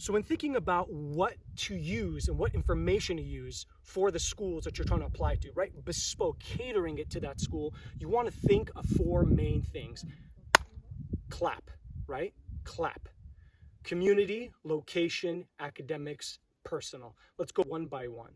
So when thinking about what to use and what information to use for the schools that you're trying to apply to, right? Bespoke, catering it to that school, you want to think of 4 main things. CLAP, right? CLAP. Community, location, academics, personal. Let's go one by one.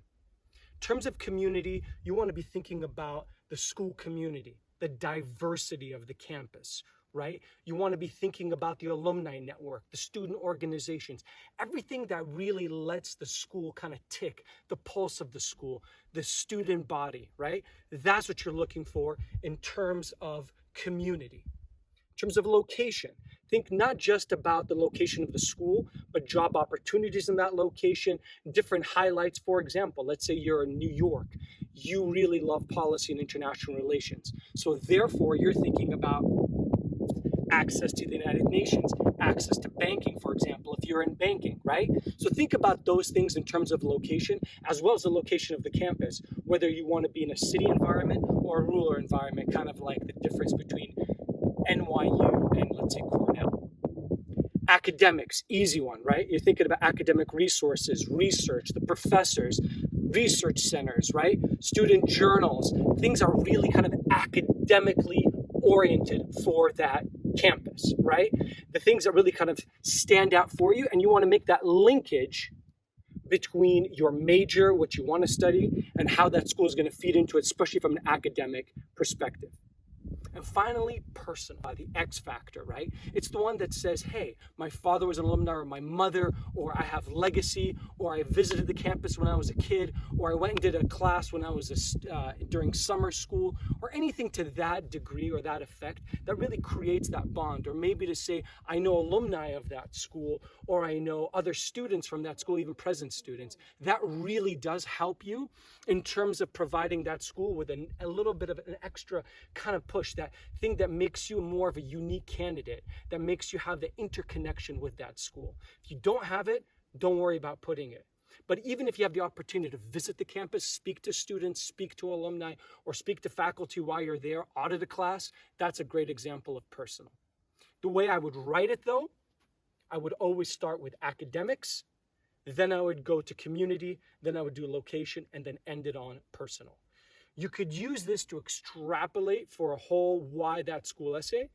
In terms of community, you want to be thinking about the school community, the diversity of the campus, right? You want to be thinking about the alumni network, the student organizations, everything that really lets the school kind of tick, the pulse of the school, the student body, right? That's what you're looking for in terms of community. In terms of location, think not just about the location of the school, but job opportunities in that location, different highlights. For example, let's say you're in New York. You really love policy and international relations. So therefore, you're thinking about access to the United Nations, access to banking, for example, if you're in banking, right? So think about those things in terms of location, as well as the location of the campus, whether you want to be in a city environment or a rural environment, kind of like the difference between NYU and, let's say, Cornell. Academics, easy one, right? You're thinking about academic resources, research, the professors, research centers, right? Student journals, things are really kind of academically oriented for that campus, right? The things that really kind of stand out for you, and you want to make that linkage between your major, what you want to study, and how that school is going to feed into it, especially from an academic perspective. And finally, personal, the X factor, right? It's the one that says, hey, my father was an alumni, or my mother, or I have legacy, or I visited the campus when I was a kid, or I went and did a class when I was during summer school, or anything to that degree or that effect that really creates that bond. Or maybe to say, I know alumni of that school, or I know other students from that school, even present students. That really does help you in terms of providing that school with a little bit of an extra kind of push, that thing that makes you more of a unique candidate, that makes you have the interconnection with that school. If you don't have it, don't worry about putting it. But even if you have the opportunity to visit the campus, speak to students, speak to alumni, or speak to faculty while you're there, audit a class, that's a great example of personal. The way I would write it though, I would always start with academics, then I would go to community, then I would do location, and then end it on personal. You could use this to extrapolate for a whole why that school essay,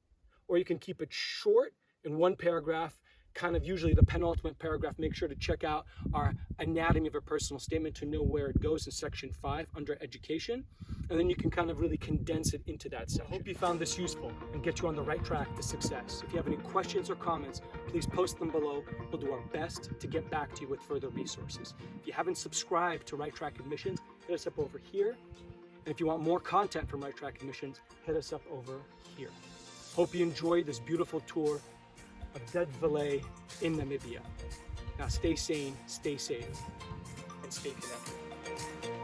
or you can keep it short in one paragraph, kind of usually the penultimate paragraph. Make sure to check out our anatomy of a personal statement to know where it goes in section 5 under education. And then you can kind of really condense it into that section. I hope you found this useful and get you on the right track to success. If you have any questions or comments, please post them below. We'll do our best to get back to you with further resources. If you haven't subscribed to Right Track Admissions, hit us up over here. And if you want more content from Right Track Admissions, hit us up over here. Hope you enjoyed this beautiful tour of Dead Valley in Namibia. Now stay sane, stay safe, and stay connected.